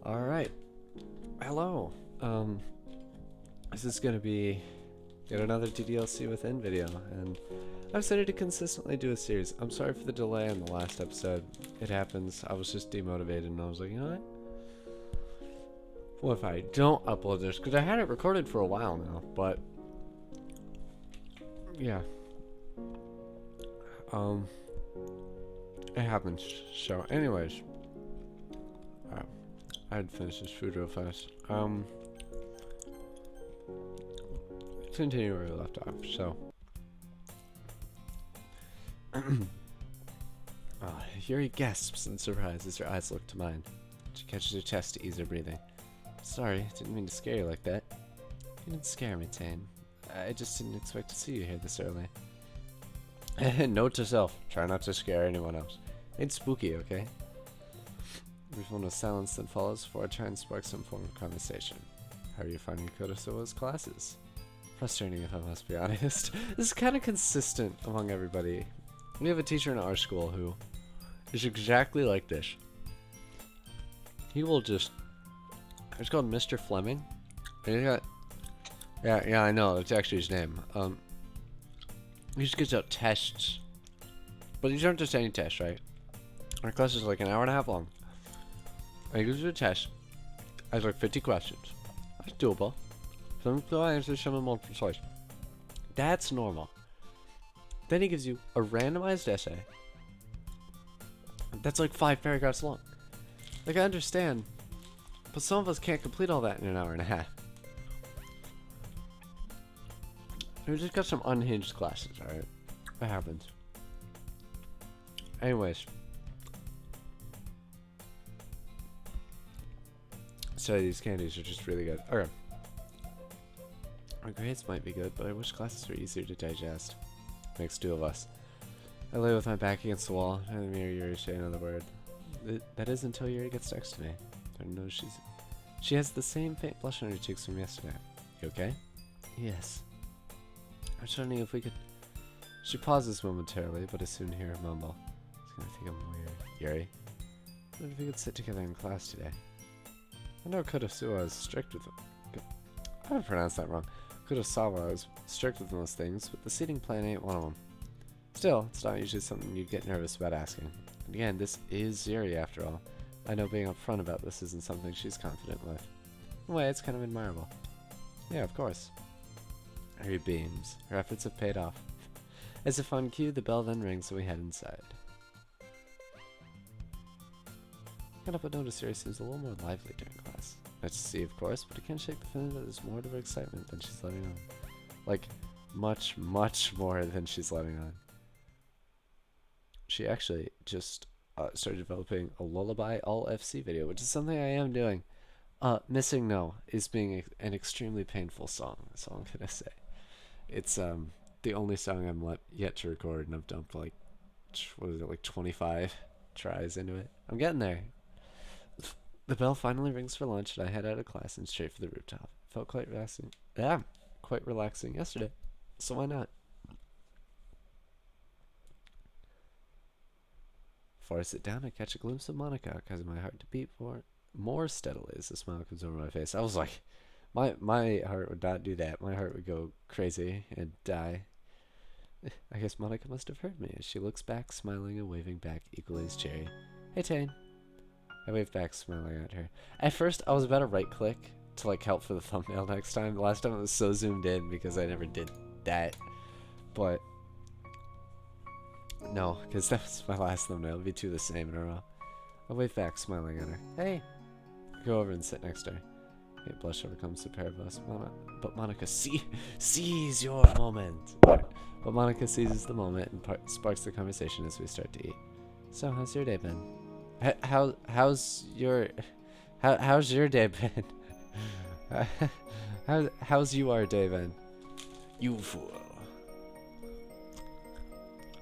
Alright. Hello. This is gonna be yet another DDLC within video, and I've decided to consistently do a series. I'm sorry for the delay on the last episode. It happens. I was just demotivated and I was like, you know what? What if I don't upload this? Because I had it recorded for a while now, but yeah. It happens. So anyways, I'd finish this food real fast. Continue where we left off. So, Yuri gasps in surprise as her eyes look to mine. She catches her chest to ease her breathing. Sorry, didn't mean to scare you like that. You didn't scare me, Tane. I just didn't expect to see you here this early. Note to self: try not to scare anyone else. It's spooky, okay? There's one of silence that follows before I try and spark some form of conversation. How are you finding Kurosawa's classes? Frustrating, if I must be honest. This is kind of consistent among everybody. We have a teacher in our school who is exactly like this. He will just... It's called Mr. Fleming. And he got... Yeah, I know. It's actually his name. He just gives out tests. But these aren't just any tests, right? Our class is like an hour and a half long. And he gives you a test. Has like 50 questions. That's doable. Some people answer, some are more precise. That's normal. Then he gives you a randomized essay. That's like 5 paragraphs long. Like, I understand. But some of us can't complete all that in an hour and a half. We just got some unhinged classes, alright? That happens. Anyways. So these candies are just really good. Okay. Our grades might be good, but I wish classes were easier to digest. Makes two of us. I lay with my back against the wall, and the mirror Yuri say another word. That is until Yuri gets next to me. I know she has the same faint blush on her cheeks from yesterday. You okay? Yes. I was wondering if we could... She pauses momentarily, but I soon hear her mumble. It's gonna think I'm weird. Yuri? What if we could sit together in class today? I know Kurosawa is strict with... I pronounced that wrong. Kurosawa is strict with most things, but the seating plan ain't one of them. Still, it's not usually something you'd get nervous about asking. And again, this is Yuri after all. I know being upfront about this isn't something she's confident with. In a way, it's kind of admirable. Yeah, of course. Yuri beams. Her efforts have paid off. As if on cue, the bell then rings and we head inside. Can't help but notice Yuri seems a little more lively during class. Nice to see, of course, but I can't shake the feeling that there's more to her excitement than she's letting on. Like, much, much more than she's letting on. She actually just started developing a lullaby all FC video, which is something I am doing. Missing No is being an extremely painful song, that's all I'm gonna say. It's the only song I'm yet to record, and I've dumped like, what is it, like 25 tries into it. I'm getting there. The bell finally rings for lunch, and I head out of class and straight for the rooftop. Felt quite relaxing. Yeah, quite relaxing yesterday, so why not? Before I sit down, I catch a glimpse of Monica, causing my heart to beat more steadily as a smile comes over my face. I was like, my heart would not do that. My heart would go crazy and die. I guess Monica must have heard me as she looks back, smiling and waving back equally as Cherry. Hey, Tane. I waved back, smiling at her. At first, I was about to right-click to like help for the thumbnail next time. The last time it was so zoomed in because I never did that. But no, because that was my last thumbnail. It'd be two the same in a row. I waved back, smiling at her. Hey! I go over and sit next to her. A blush overcomes the pair of us. But Monica sees your moment. But Monica seizes the moment and sparks the conversation as we start to eat. So, how's your day been? How's your day been? How's your day been? You fool.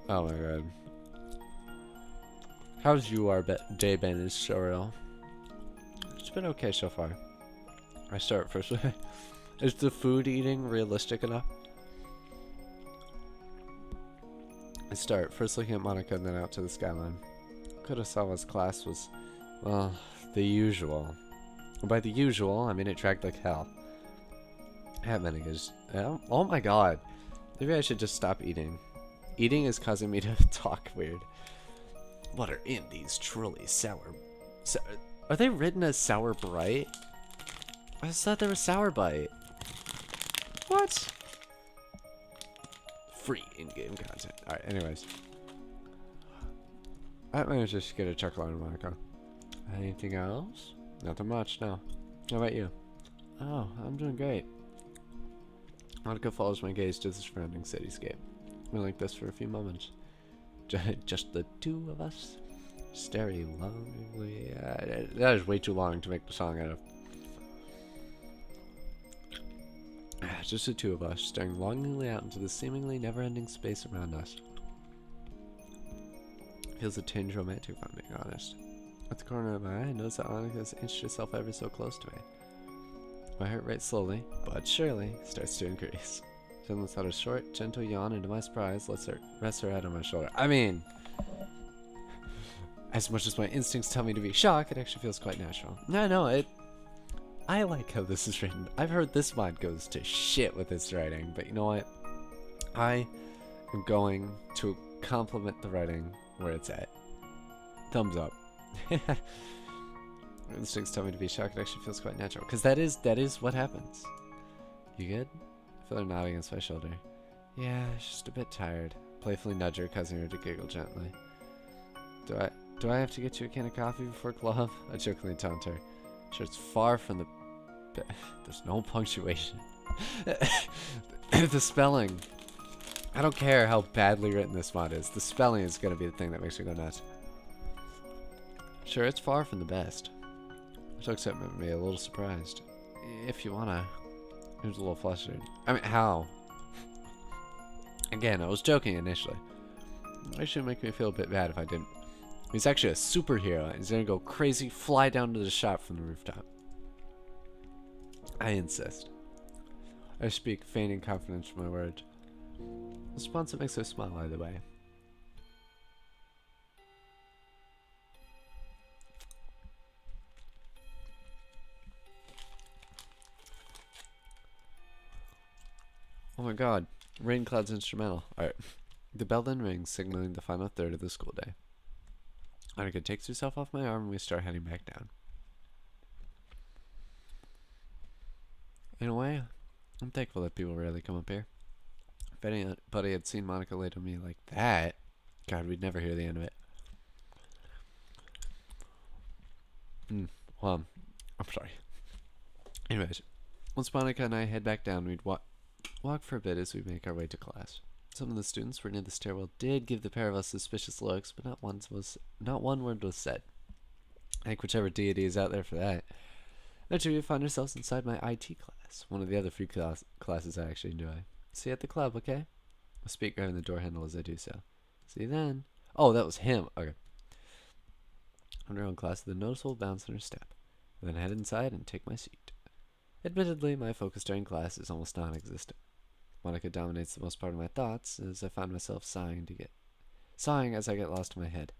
Oh my god. How's your day been is so real. It's been okay so far. I start first. Is the food eating realistic enough? I start first looking at Monica and then out to the skyline. Kurosawa's class was, well, the usual. By the usual, I mean it dragged like hell. That many is... Oh my god. Maybe I should just stop eating. Eating is causing me to talk weird. What are in these truly sour... Are they written as sour bright? I just thought they were sour bite. What? Free in-game content. Alright, anyways. I managed to just get a chuckle out of Monica. Anything else? Nothing much, no. How about you? Oh, I'm doing great. Monica follows my gaze to the surrounding cityscape. We're like this for a few moments. Just the two of us. Staring longingly. That is way too long to make the song out of. Just the two of us, staring longingly out into the seemingly never-ending space around us. Feels a tinge romantic, if I'm being honest. At the corner of my eye, I notice that Monica has inched herself ever so close to me. My heart rate slowly, but surely, starts to increase. She lets out a short, gentle yawn, and to my surprise, lets her rest her head on my shoulder. I mean, as much as my instincts tell me to be shocked, it actually feels quite natural. No, I like how this is written. I've heard this mod goes to shit with its writing, but you know what? I am going to compliment the writing where it's at. Thumbs up. Instincts tell me to be shocked. It actually feels quite natural, because that is what happens. You good? I feel her nodding against my shoulder. Yeah, she's just a bit tired. Playfully nudge her, causing her to giggle gently. Do I have to get you a can of coffee before club? I jokingly taunt her. Sure, it's far from the... There's no punctuation. The spelling. I don't care how badly written this mod is. The spelling is going to be the thing that makes me go nuts. Sure, it's far from the best. She looks at me a little surprised. If you wanna. He was a little flustered. I mean, how? Again, I was joking initially. It should make me feel a bit bad if I didn't. He's actually a superhero, and he's gonna go crazy, fly down to the shop from the rooftop. I insist. I speak, feigning confidence from my words. A response that makes her smile either way. Oh my god, Rain Cloud's instrumental. Alright. The bell then rings, signaling the final third of the school day. Monica takes herself off my arm and we start heading back down. In a way, I'm thankful that people rarely come up here. If anybody had seen Monica lay to me like that, God, we'd never hear the end of it. Well, I'm sorry. Anyways, once Monica and I head back down, we'd walk for a bit as we make our way to class. Some of the students were near the stairwell did give the pair of us suspicious looks, but not one word was said. I think whichever deity is out there for that. Eventually we find ourselves inside my IT class, one of the other few classes I actually enjoy. See you at the club, okay? I speak, grabbing the door handle as I do so. See you then. Oh, that was him. Okay. Under own class with a noticeable bounce in her step. I then head inside and take my seat. Admittedly, my focus during class is almost non-existent. Monica dominates the most part of my thoughts as I find myself sighing as I get lost in my head.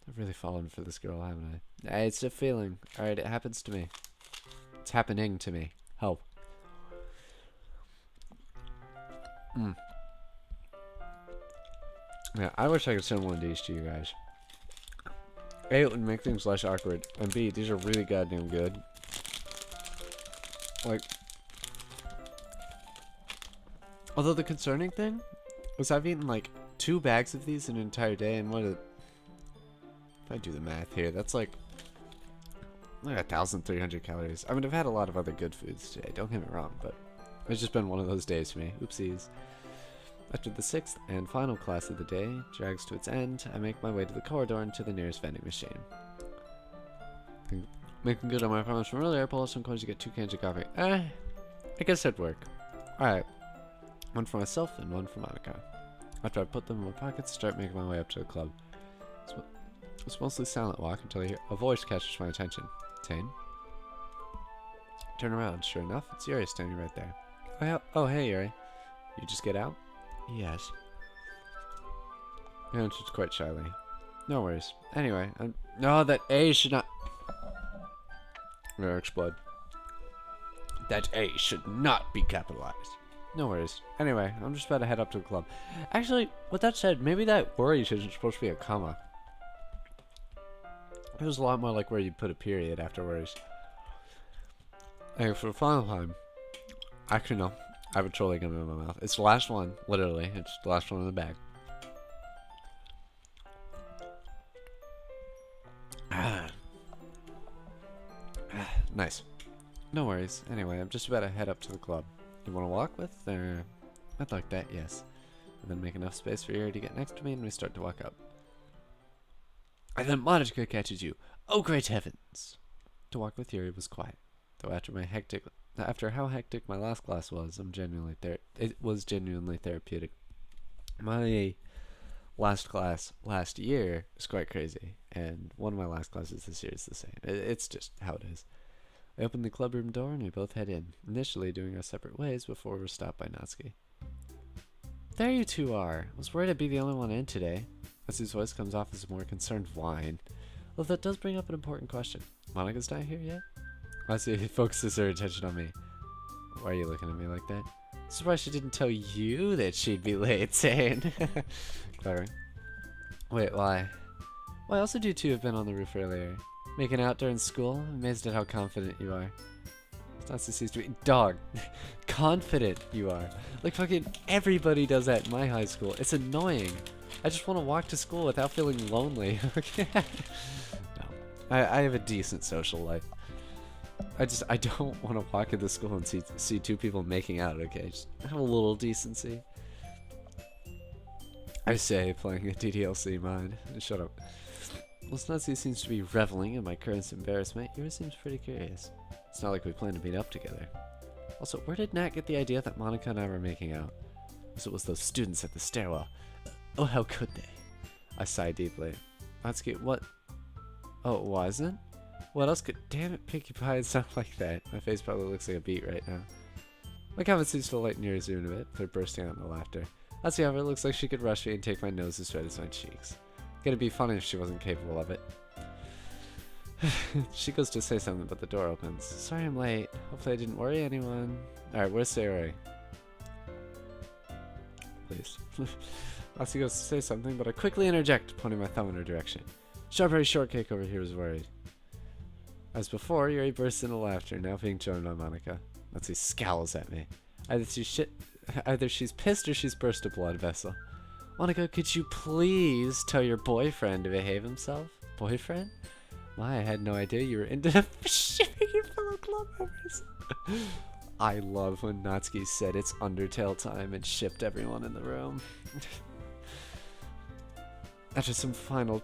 I've really fallen for this girl, haven't I? It's a feeling. Alright, it happens to me. It's happening to me. Help. Yeah, I wish I could send one of these to you guys. A, it would make things less awkward, and B, these are really goddamn good. Like, although the concerning thing was I've eaten like 2 bags of these in an entire day, and if I do the math here, that's like 1,300 calories. I mean, I've had a lot of other good foods today, don't get me wrong, but it's just been one of those days for me. Oopsies. After the 6th and final class of the day drags to its end, I make my way to the corridor and to the nearest vending machine. Making good on my promise from earlier, I pull out some coins to get 2 cans of coffee. I guess that'd work. Alright. One for myself and one for Monica. After I put them in my pockets, I start making my way up to the club. It's mostly silent walk until I hear a voice catches my attention. Tane? Turn around. Sure enough, it's Yuri standing right there. Oh, hey, Yuri. You just get out? Yes. He answers quite shyly. No worries. Anyway, no, that A should not... Or explode. That A should not be capitalized. No worries. Anyway, I'm just about to head up to the club. Actually, with that said, maybe that worries isn't supposed to be a comma. It was a lot more like where you put a period after worries. And for the final time, actually no, I have a trolley gum in my mouth. It's the last one, literally. It's the last one in the bag. Nice. No worries. Anyway, I'm just about to head up to the club. You want to walk with, or? I'd like that, yes. And then make enough space for Yuri to get next to me and we start to walk up. And then Monica catches you. Oh, great heavens! To walk with Yuri was quiet. Though after how hectic my last class was, it was genuinely therapeutic. My last class last year was quite crazy, and one of my last classes this year is the same. It's just how it is. I opened the clubroom door and we both head in, initially doing our separate ways before we were stopped by Natsuki. There you two are. I was worried I'd be the only one in today. Natsuki's voice comes off as a more concerned whine. Well, that does bring up an important question. Monika's not here yet? Natsuki focuses her attention on me. Why are you looking at me like that? Surprised she didn't tell you that she'd be late, Zane. Clever. Wait, why? Why else did you two have been on the roof earlier? Making out during school? I'm amazed at how confident you are. Natsuki seems to be— Dog. Confident you are. Like fucking everybody does that in my high school. It's annoying. I just want to walk to school without feeling lonely. No. I have a decent social life. I don't want to walk into school and see two people making out, okay? Just have a little decency. I say, playing a DDLC mind. Shut up. Well, Natsuki seems to be reveling in my current embarrassment. Yours seems pretty curious. It's not like we plan to meet up together. Also, where did Nat get the idea that Monica and I were making out? Because it was those students at the stairwell. Oh, how could they? I sigh deeply. Natsuki, what? Oh, it wasn't? What else could— Damn it, Pinkie Pie, it sound like that. My face probably looks like a beat right now. My comment seems to lighten your zoom a bit. They're bursting out into laughter. Natsuki, however, looks like she could rush me and take my nose as red as my cheeks. It'd be funny if she wasn't capable of it. She goes to say something, but the door opens. Sorry I'm late. Hopefully I didn't worry anyone. Alright, where's Sayori? Please. Natsuki goes to say something, but I quickly interject, pointing my thumb in her direction. Strawberry shortcake over here is worried. As before, Yuri bursts into laughter, now being joined by Monica. Natsuki scowls at me. Either she's pissed or she's burst a blood vessel. Monica, could you please tell your boyfriend to behave himself? Boyfriend? My, I had no idea you were into shipping your fellow club members. I love when Natsuki said it's Undertale time and shipped everyone in the room. After some final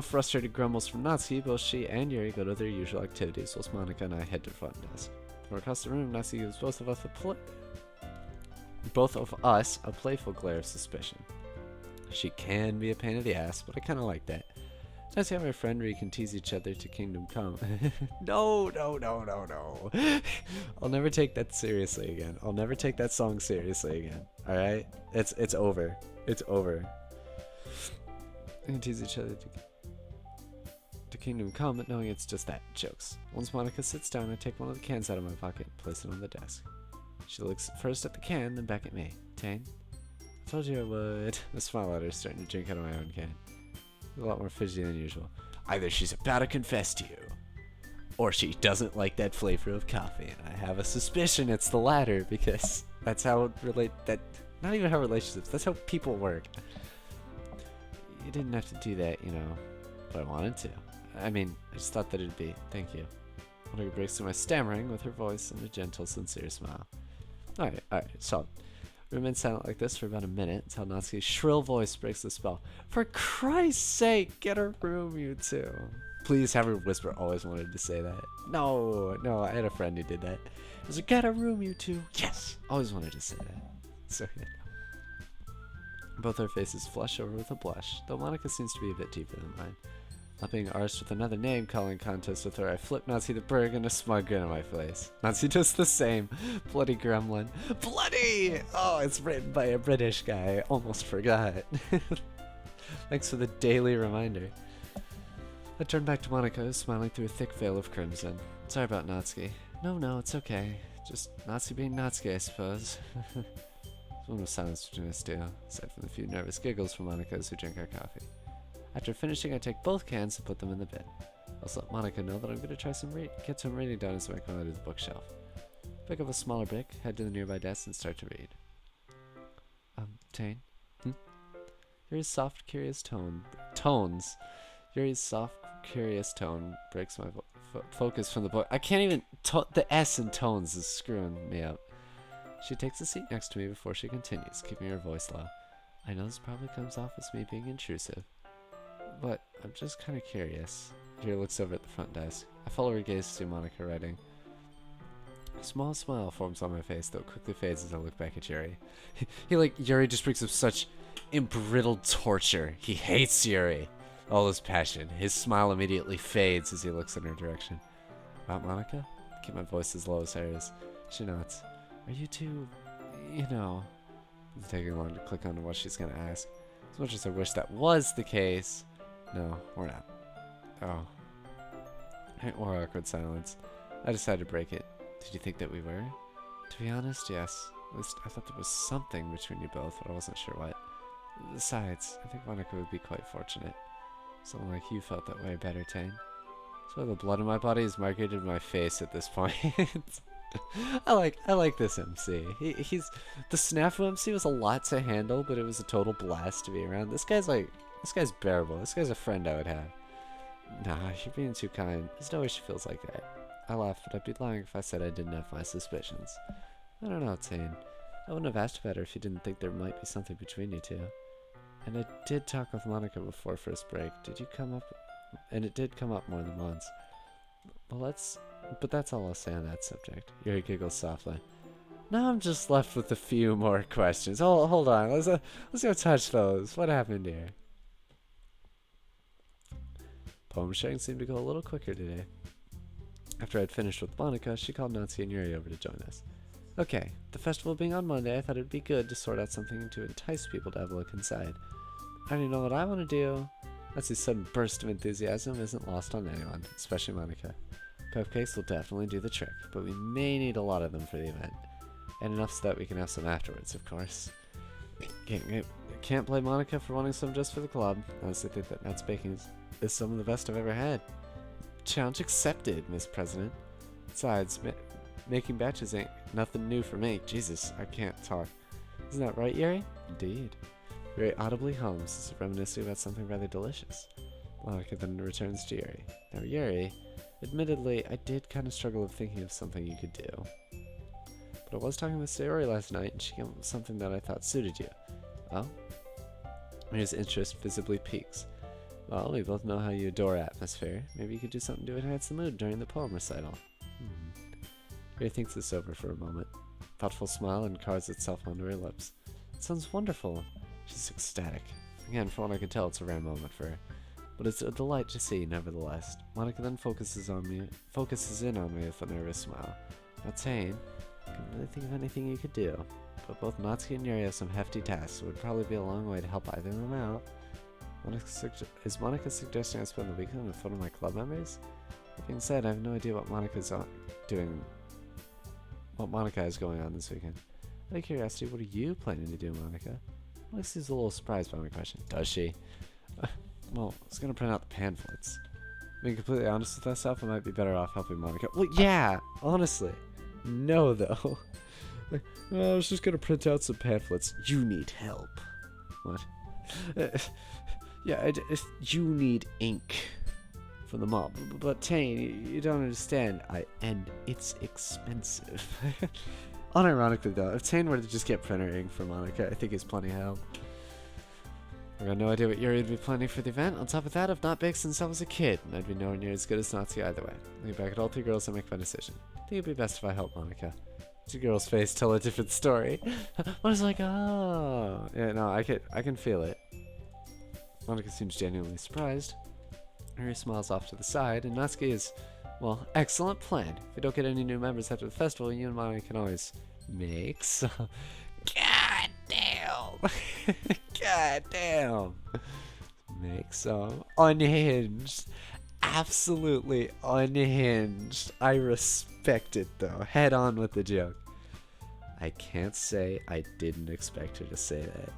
frustrated grumbles from Natsuki, both she and Yuri go to their usual activities, whilst Monica and I head to the front desk. From across the room, Natsuki gives both of us a playful glare of suspicion. She can be a pain in the ass, but I kind of like that. Nice to have my friend where you can tease each other to Kingdom Come. No. I'll never take that seriously again. I'll never take that song seriously again. Alright? It's over. It's over. We can tease each other to Kingdom Come, but knowing it's just that. Jokes. Once Monica sits down, I take one of the cans out of my pocket and place it on the desk. She looks first at the can, then back at me. Tane? I told you I would. The smile at her is starting to drink out of my own can. A lot more fidgety than usual. Either she's about to confess to you, or she doesn't like that flavor of coffee, and I have a suspicion it's the latter, because that's how not even how relationships, that's how people work. You didn't have to do that, you know, but I wanted to. I mean, I just thought that it'd be. Thank you. Monica breaks through my stammering with her voice and a gentle, sincere smile. Alright, solid. We remain silent like this for about a minute until Natsuki's shrill voice breaks the spell. For Christ's sake, get a room, you two. Please have her whisper. Always wanted to say that. No, I had a friend who did that. He was like, get a room, you two. Yes! Always wanted to say that. So good. Both our faces flush over with a blush, though Monica seems to be a bit deeper than mine. Not being arsed with another name calling contest with her, I flip Nazi the Berg and a smug grin on my face. Nazi does the same. Bloody gremlin. Bloody! Oh, it's written by a British guy. Almost forgot. Thanks for the daily reminder. I turned back to Monica, smiling through a thick veil of crimson. Sorry about Natsuki. No, it's okay. Just Natsuki being Natsuki, I suppose. There's one of silence between us two, aside from the few nervous giggles from Monica as we drink our coffee. After finishing, I take both cans and put them in the bin. I'll let Monica know that I'm going to try get some reading done as I come out of the bookshelf. Pick up a smaller book, head to the nearby desk, and start to read. Tane? Yuri's soft, curious tones. Yuri's soft, curious tone breaks my focus from the book. I can't even. The S in tones is screwing me up. She takes a seat next to me before she continues, keeping her voice low. I know this probably comes off as me being intrusive, but I'm just kind of curious. Yuri looks over at the front desk. I follow her gaze to Monica writing. A small smile forms on my face, though it quickly fades as I look back at Yuri. Yuri just brings up such embrittled torture. He hates Yuri. All his passion. His smile immediately fades as he looks in her direction. About Monica? I keep my voice as low as hers. She nods. Are you two, It's taking long to click on what she's gonna ask. As much as I wish that was the case. No, we're not. Oh. More awkward silence. I decided to break it. Did you think that we were? To be honest, yes. At least I thought there was something between you both, but I wasn't sure what. Besides, I think Monica would be quite fortunate. Someone like you felt that way better, Tane. So the blood in my body is migrated to my face at this point. I like this MC. He's the Snafu MC was a lot to handle, but it was a total blast to be around. This guy's bearable. This guy's a friend I would have. Nah, you're being too kind. There's no way she feels like that. I laughed, but I'd be lying if I said I didn't have my suspicions. I don't know, Tane. I wouldn't have asked about her if you didn't think there might be something between you two. And I did talk with Monica before first break. Did you come up? And it did come up more than once. Well, that's all I'll say on that subject. Yuri giggles softly. Now I'm just left with a few more questions. Hold on. Let's go touch those. What happened here? Poem sharing seemed to go a little quicker today. After I'd finished with Monica, she called Nancy and Yuri over to join us. Okay, the festival being on Monday, I thought it'd be good to sort out something to entice people to have a look inside. I already know what I want to do. Nancy's sudden burst of enthusiasm isn't lost on anyone, especially Monica. Cupcakes will definitely do the trick, but we may need a lot of them for the event. And enough so that we can have some afterwards, of course. Can't blame Monica for wanting some just for the club. I honestly think that Nat's baking is some of the best I've ever had. Challenge accepted, Miss President. Besides, making batches ain't nothing new for me. Jesus, I can't talk. Isn't that right, Yuri? Indeed. Yuri audibly hums, as if reminiscing about something rather delicious. Monica then returns to Yuri. Now, Yuri, admittedly, I did kind of struggle with thinking of something you could do. But I was talking with Sayori last night, and she came up with something that I thought suited you. Well? Yuri's interest visibly peaks. Well, we both know how you adore atmosphere. Maybe you could do something to enhance the mood during the poem recital. Yuri thinks this over for a moment. Thoughtful smile and carves itself onto her lips. It sounds wonderful. She's ecstatic. Again, from what I can tell, it's a rare moment for her. But it's a delight to see, nevertheless. Monica then focuses in on me with a nervous smile. Now, Tane, I can't really think of anything you could do. But both Natsuki and Yuri have some hefty tasks. It would probably be a long way to help either of them out. Is Monica suggesting I spend the weekend with one of my club members? That being said, I have no idea what Monica has going on this weekend. Out of curiosity, what are you planning to do, Monica? Monica seems a little surprised by my question. Does she? Well, I was going to print out the pamphlets. Being completely honest with myself, I might be better off helping Monica. Well, yeah, honestly. No, though. I was just going to print out some pamphlets. You need help. What? Yeah, you need ink from the mob. But Tane, you don't understand. And it's expensive. Unironically, though, if Tane were to just get printer ink for Monica, I think it's plenty of help. I got no idea what Yuri would be planning for the event. On top of that, I've not baked since I was a kid, and I'd be nowhere near as good as Natsuki either way. Looking back at all three girls, I make my decision. I think it'd be best if I help Monica. Two girls' face tell a different story. I was like, oh. Yeah, no, I can feel it. Monica seems genuinely surprised. Yuri smiles off to the side, and Natsuki is, well, excellent plan. If we don't get any new members after the festival, you and Monica can always make some. God damn! God damn! Make some unhinged absolutely unhinged. I respect it though. Head on with the joke. I can't say I didn't expect her to say that.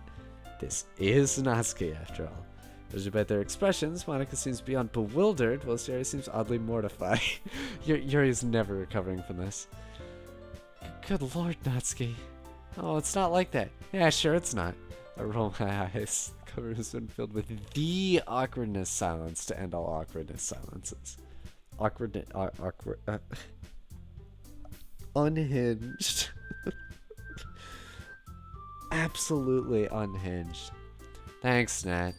This is Natsuki after all. Judging by their expressions, Monica seems beyond bewildered, while Yuri seems oddly mortified. Yuri's never recovering from this. Good lord, Natsuki. Oh, it's not like that. Yeah, sure it's not. I roll my eyes. The cover has been filled with the awkwardness silence to end all awkwardness silences. Unhinged. Absolutely unhinged. Thanks, Nat.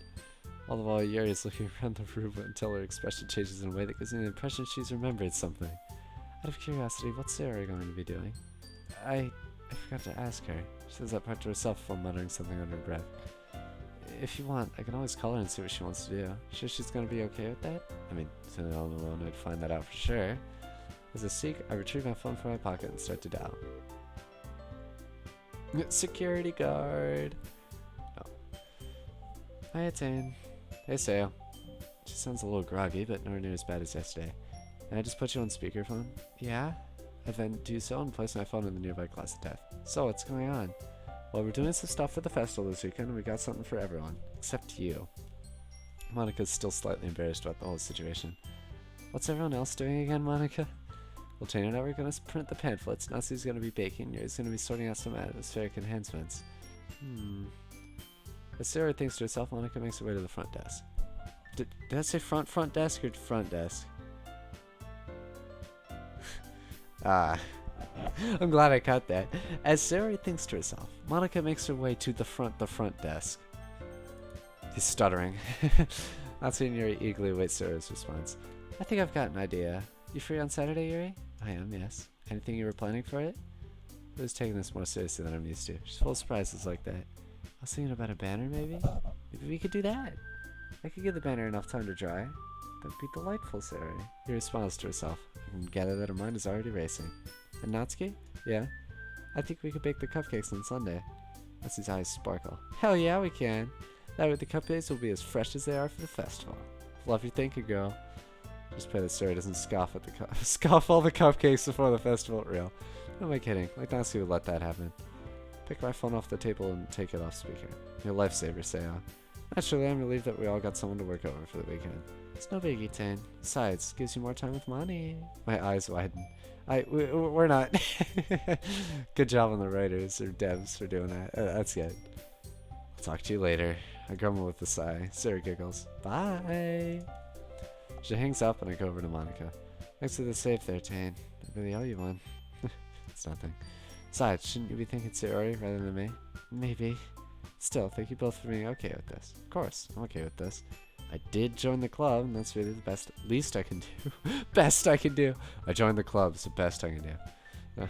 All the while, Yuri is looking around the room until her expression changes in a way that gives me the impression she's remembered something. Out of curiosity, what's Sarah going to be doing? I forgot to ask her. She says that part to herself while muttering something under her breath. If you want, I can always call her and see what she wants to do. Sure she's going to be okay with that? I mean, sitting all alone, I'd find that out for sure. As I seek, I retrieve my phone from my pocket and start to dial. Security guard. Oh. Hi, Atane. Hey, Sayo. She sounds a little groggy, but nowhere near as bad as yesterday. Can I just put you on speakerphone? Yeah? I then do so and place my phone in the nearby closet desk. So, what's going on? Well, we're doing some stuff for the festival this weekend, and we got something for everyone. Except you. Monica's still slightly embarrassed about the whole situation. What's everyone else doing again, Monica? Well, Jane and I were going to print the pamphlets. Natsuki's going to be baking. Yuri's going to be sorting out some atmospheric enhancements. As Sarah thinks to herself, Monica makes her way to the front desk. Did I say front desk or front desk? I'm glad I caught that. As Sarah thinks to herself, Monica makes her way to the front desk. He's stuttering. Natsuki and Yuri eagerly await Sarah's response. I think I've got an idea. You free on Saturday, Yuri? I am, yes. Anything you were planning for it? I was taking this more seriously than I'm used to. She's full of surprises like that. I was thinking about a banner, maybe? Maybe we could do that. I could give the banner enough time to dry. That'd be delightful, Sarah. Yuri smiles to herself. I can gather that her mind is already racing. And Natsuki? Yeah? I think we could bake the cupcakes on Sunday. Natsuki's eyes sparkle. Hell yeah, we can. That way the cupcakes will be as fresh as they are for the festival. Love your thinking, girl. Just pray that Sarah doesn't scoff at the scoff all the cupcakes before the festival. Real. Who am I kidding? Like Natsuki would let that happen. Pick my phone off the table and take it off speaker. Your lifesaver, Sayo. Naturally, I'm relieved that we all got someone to work over for the weekend. It's no biggie, Tane. Besides, gives you more time with money. My eyes widen. We're not. Good job on the writers or devs for doing that. That's good. I'll talk to you later. I grumble with a sigh. Sarah giggles. Bye. She hangs up and I go over to Monica. Thanks for the safe there, Tane. I really owe you one. It's nothing. Besides, shouldn't you be thinking Sayori rather than me? Maybe. Still, thank you both for being okay with this. Of course, I'm okay with this. I did join the club, and that's really the least I can do. Best I can do. I joined the club, it's the best I can do. I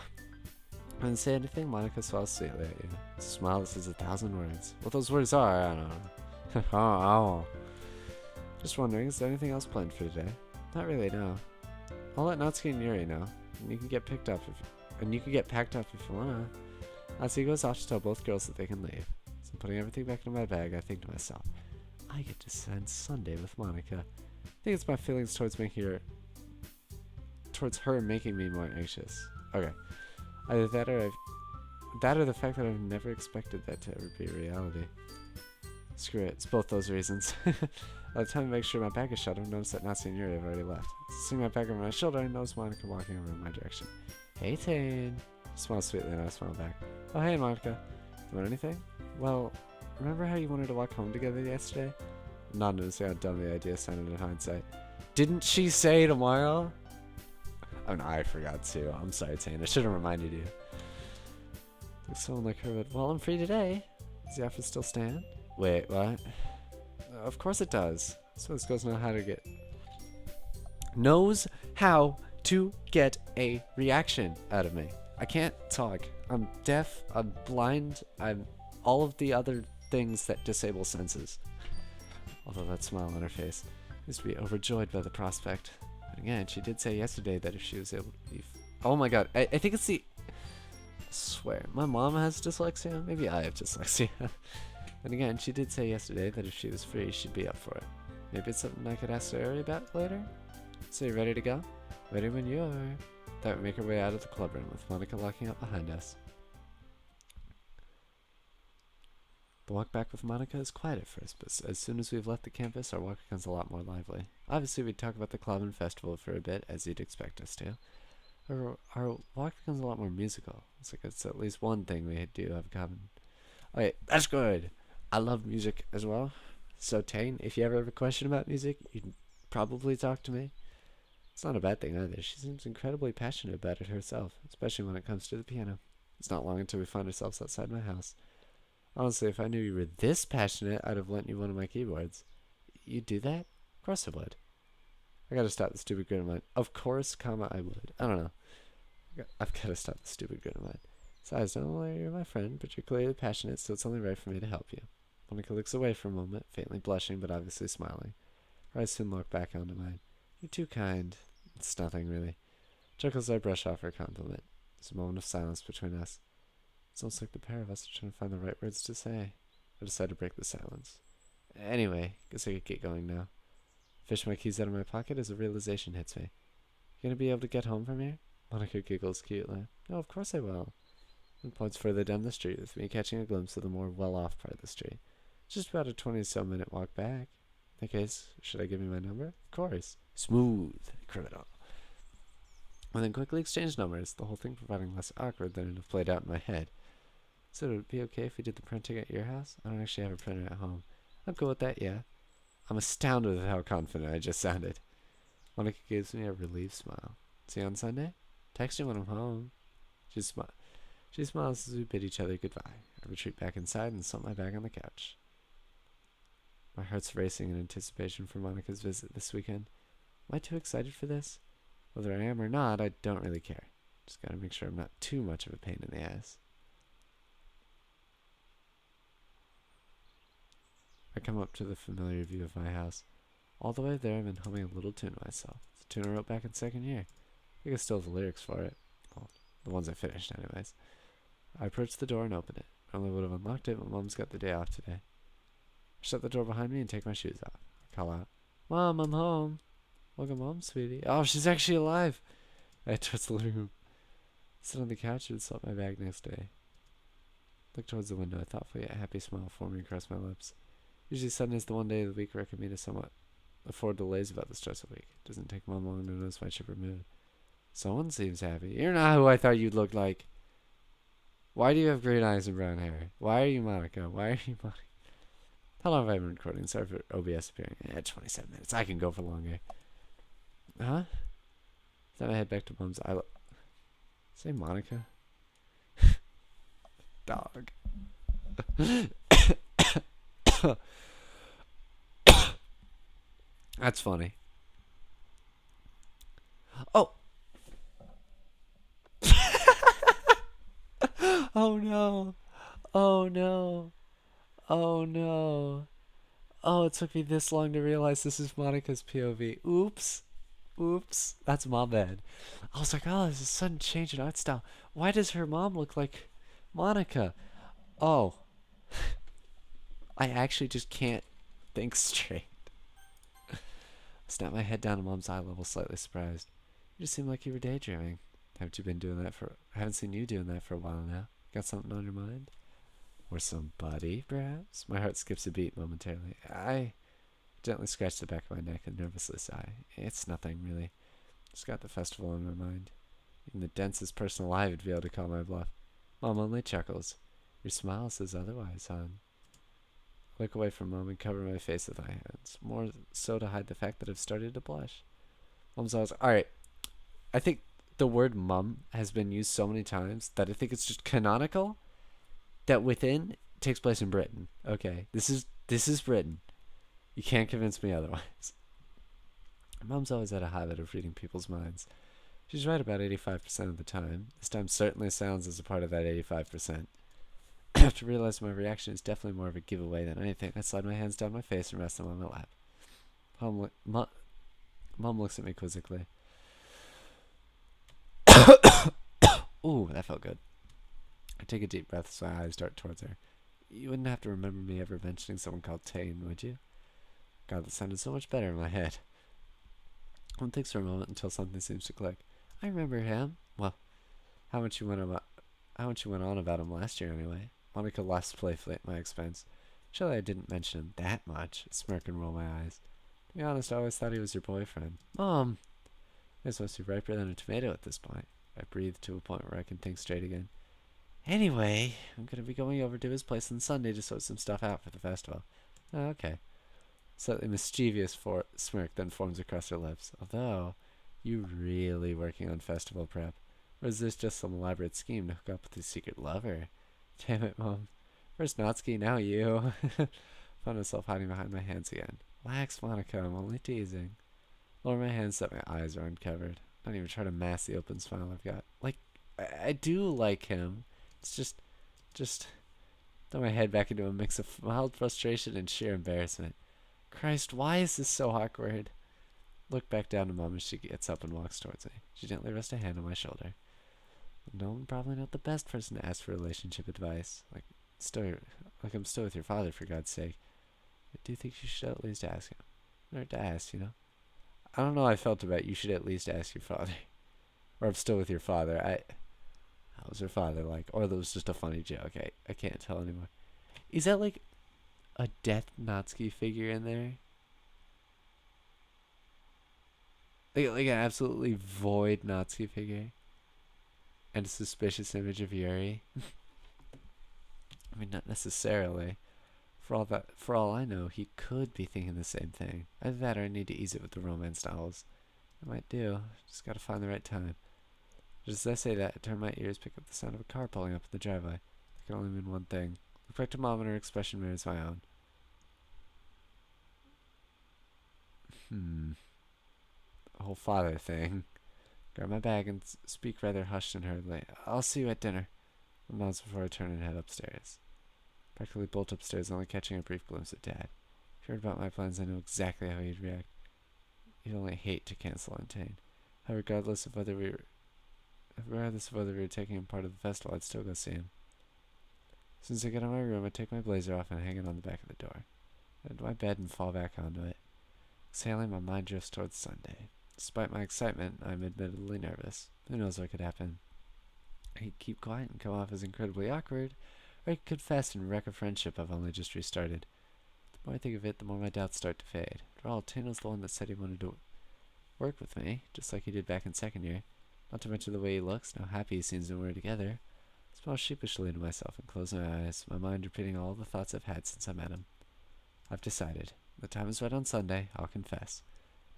didn't say anything, Monica smiles sweetly at you. It's a smile that says 1,000 words. What those words are, I don't know. Oh. Just wondering, is there anything else planned for today? Not really, no. I'll let Natsuki and Yuri know, and you can get packed up if you wanna. Natsuki goes off to tell both girls that they can leave. So putting everything back in my bag, I think to myself, I get to spend Sunday with Monica. I think it's my feelings towards her making me more anxious. Okay. Either that or the fact that I've never expected that to ever be a reality. Screw it, it's both those reasons. By the time I make sure my bag is shut, I've noticed that Natsuki and Yuri have already left. Seeing my bag over my shoulder, I notice Monica walking over in my direction. Hey, Tane. She smiles sweetly and I smile back. Oh, hey, Monica. You want anything? Well, remember how you wanted to walk home together yesterday? I'm not noticing how dumb the idea sounded in hindsight. Didn't she say tomorrow? Oh no, I forgot to. I'm sorry, Tane. I should have reminded you. Looks someone like her would. Well, I'm free today. Does the offer still stand? Wait, what? Of course it does. So this girl knows how to get a reaction out of me. I can't talk. I'm deaf. I'm blind. I'm all of the other things that disable senses. Although that smile on her face used to be overjoyed by the prospect. And again, she did say yesterday that if she was able to be... Oh my god, I think it's the... I swear, my mom has dyslexia. Maybe I have dyslexia. And again, she did say yesterday that if she was free, she'd be up for it. Maybe it's something I could ask Sarah about later? So you ready to go? Ready when you are. That we make our way out of the clubroom with Monica locking up behind us. The walk back with Monica is quiet at first, but as soon as we've left the campus, our walk becomes a lot more lively. Obviously, we talk about the club and festival for a bit, as you'd expect us to. Our walk becomes a lot more musical. It's like it's at least one thing we do have in common. Okay, that's good. I love music as well. So, Tane, if you ever have a question about music, you'd probably talk to me. It's not a bad thing either. She seems incredibly passionate about it herself, especially when it comes to the piano. It's not long until we find ourselves outside my house. Honestly, if I knew you were this passionate, I'd have lent you one of my keyboards. You'd do that? Of course I would. I gotta stop the stupid grin of mine. Of course, comma, I would. I don't know. I've gotta stop the stupid grin of mine. Besides, not only are you my friend, but you're clearly passionate, so it's only right for me to help you. Monica looks away for a moment, faintly blushing, but obviously smiling. Her eyes soon look back onto mine. You're too kind. It's nothing, really. Chuckles as I brush off her compliment. There's a moment of silence between us. It's almost like the pair of us are trying to find the right words to say. I decide to break the silence. Anyway, guess I could get going now. Fish my keys out of my pocket as a realization hits me. You gonna be able to get home from here? Monica giggles cutely. No, of course I will. And points further down the street with me catching a glimpse of the more well-off part of the street. It's just about a 20-so-minute walk back. In that case, should I give you my number? Of course. Smooth criminal. We then quickly exchanged numbers, the whole thing providing less awkward than it have played out in my head. So would it be okay if we did the printing at your house? I don't actually have a printer at home. I'll go with that, yeah. I'm astounded at how confident I just sounded. Monica gives me a relieved smile. See you on Sunday? Text you when I'm home. She smiles as we bid each other goodbye. I retreat back inside and slump my bag on the couch. My heart's racing in anticipation for Monica's visit this weekend. Am I too excited for this? Whether I am or not, I don't really care. Just gotta make sure I'm not too much of a pain in the ass. I come up to the familiar view of my house. All the way there, I've been humming a little tune to myself. It's a tune I wrote back in second year. I think I still have the lyrics for it. Well, the ones I finished, anyways. I approach the door and open it. I only would have unlocked it, but Mom's got the day off today. I shut the door behind me and take my shoes off. I call out, Mom, I'm home. Welcome home, sweetie. Oh, she's actually alive. I head towards the living room. Sit on the couch and slap my bag next day. Look towards the window, a thoughtful yet happy smile forming across my lips. Usually Sunday is the one day of the week where I can meet a somewhat afford delays about the stress of the week. It doesn't take Mom long to notice my chipper mood. Someone seems happy. You're not who I thought you'd look like. Why do you have green eyes and brown hair? Why are you Monica? Why are you Monica? How long have I been recording? Sorry for OBS appearing. 27 minutes. I can go for longer. Huh? Then I head back to Mom's. Say Monica? Dog. That's funny. Oh! Oh no! Oh no! Oh no! Oh, it took me this long to realize this is Monica's POV. Oops. Oops. That's my bad. I was like, oh, there's a sudden change in art style. Why does her mom look like Monica? Oh. I actually just can't think straight. I snapped my head down to Mom's eye level, slightly surprised. You just seem like you were daydreaming. Haven't you been doing that for... I haven't seen you doing that for a while now. Got something on your mind? Or somebody, perhaps? My heart skips a beat momentarily. I gently scratch the back of my neck and nervously sigh. It's nothing, really. Just got the festival on my mind. Even the densest person alive would be able to call my bluff. Mom only chuckles. Your smile says otherwise, hon. I look away from Mom and cover my face with my hands, more so to hide the fact that I've started to blush. Mom's always, alright, I think the word mum has been used so many times that I think it's just canonical that within takes place in Britain. Okay, this is Britain. You can't convince me otherwise. Mom's always had a habit of reading people's minds. She's right about 85% of the time. This time certainly sounds as a part of that 85%. I have to realize my reaction is definitely more of a giveaway than anything. I slide my hands down my face and rest them on my lap. Mom looks at me quizzically. Ooh, that felt good. I take a deep breath so my eyes dart towards her. You wouldn't have to remember me ever mentioning someone called Tane, would you? God, that sounded so much better in my head. One thinks for a moment until something seems to click. I remember him. Well, how much you went on about him last year anyway. Monica laughs playfully at my expense. Surely I didn't mention him that much. I smirk and roll my eyes. To be honest, I always thought he was your boyfriend. Mom! This must be riper than a tomato at this point. I breathe to a point where I can think straight again. Anyway, I'm gonna be going over to his place on Sunday to sort some stuff out for the festival. Oh, okay. Slightly mischievous smirk then forms across her lips. Although, you really working on festival prep? Or is this just some elaborate scheme to hook up with his secret lover? Damn it, Mom. First Natsuki, now you. Found myself hiding behind my hands again. Relax, Monica, I'm only teasing. Lower my hands so that my eyes are uncovered. Don't even try to mask the open smile I've got. Like, I do like him. It's just throw my head back into a mix of mild frustration and sheer embarrassment. Christ, why is this so awkward? Look back down to Mom as she gets up and walks towards me. She gently rests a hand on my shoulder. No, I'm probably not the best person to ask for relationship advice. Like I'm still with your father, for God's sake. I do think you should at least ask him. Or to ask, you know? I don't know how I felt about you should at least ask your father. Or I'm still with your father. How was your father like? Or that was just a funny joke. I can't tell anymore. Is that like a death Natsuki figure in there? Like an absolutely void Natsuki figure? And a suspicious image of Yuri? I mean, not necessarily. For all I know, he could be thinking the same thing. Either that or I need to ease it with the romance novels. I might do. Just gotta find the right time. Just as I say that, I turn my ears, pick up the sound of a car pulling up in the driveway. I can only mean one thing. Look back to Mom and her expression mirrors my own. The whole father thing. Grab my bag and speak rather hushed and hurriedly. I'll see you at dinner. I nods before I turn and head upstairs. Practically bolt upstairs, only catching a brief glimpse of Dad. If you heard about my plans, I know exactly how he'd react. He'd only hate to cancel Untamed. How regardless of whether we were taking him part of the festival, I'd still go see him. As soon as I get out of my room, I take my blazer off and hang it on the back of the door. I head to my bed and fall back onto it. Exhaling, my mind drifts towards Sunday. Despite my excitement, I'm admittedly nervous. Who knows what could happen? I could keep quiet and come off as incredibly awkward, or I could confess and wreck a friendship I've only just restarted. The more I think of it, the more my doubts start to fade. After all, Tin was the one that said he wanted to work with me, just like he did back in second year. Not to mention the way he looks and how happy he seems when we're together. I smile sheepishly to myself and close my eyes, my mind repeating all the thoughts I've had since I met him. I've decided. The time is right on Sunday, I'll confess.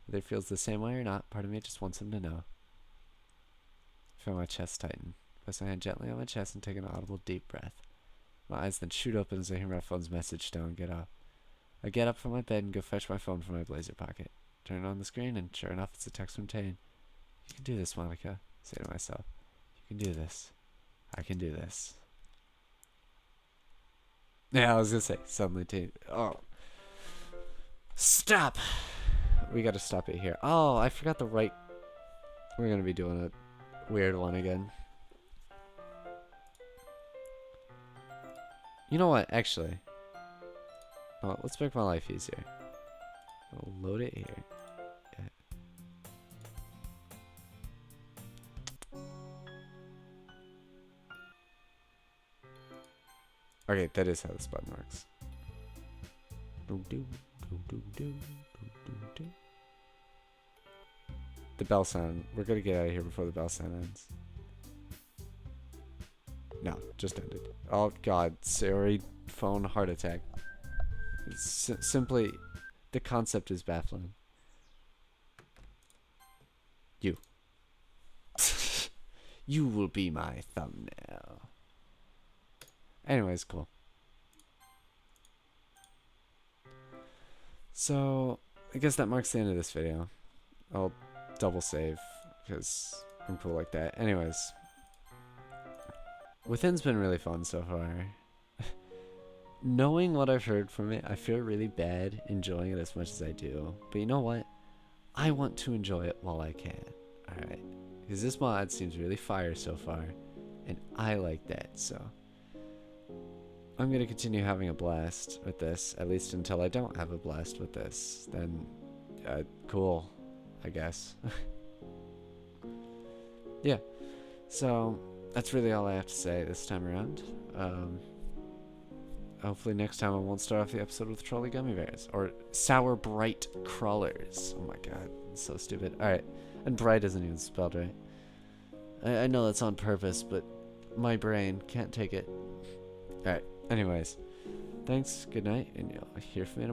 Whether he feels the same way or not, part of me just wants him to know. I feel my chest tighten. Place my hand gently on my chest and take an audible deep breath. My eyes then shoot open as I hear my phone's message tone and get up. I get up from my bed and go fetch my phone from my blazer pocket. Turn it on the screen and sure enough it's a text from Tane. You can do this, Monica, I say to myself. You can do this. I can do this. Yeah, I was gonna say, suddenly Tane. Oh. Stop! We gotta stop it here. Oh, I forgot the right. We're gonna be doing a weird one again. You know what, actually. Oh, let's make my life easier. I'll load it here. Yeah. Okay, that is how this button works. The bell sound. We're gonna get out of here before the bell sound ends. No, just ended. Oh god, sorry, phone heart attack. It's simply, the concept is baffling. You. You will be my thumbnail. Anyways, cool. So, I guess that marks the end of this video. I'll double save, because I'm cool like that. Anyways. Within's been really fun so far. Knowing what I've heard from it, I feel really bad enjoying it as much as I do. But you know what? I want to enjoy it while I can. Alright. Because this mod seems really fire so far. And I like that, so. I'm going to continue having a blast with this. At least until I don't have a blast with this. Then, cool. I guess. Yeah, so that's really all I have to say this time around. Hopefully next time I won't start off the episode with trolley gummy bears. Or sour bright crawlers. Oh my god, it's so stupid. Alright, and bright isn't even spelled right. I know that's on purpose, but my brain can't take it. Alright, anyways. Thanks, good night, and you'll hear from me tomorrow.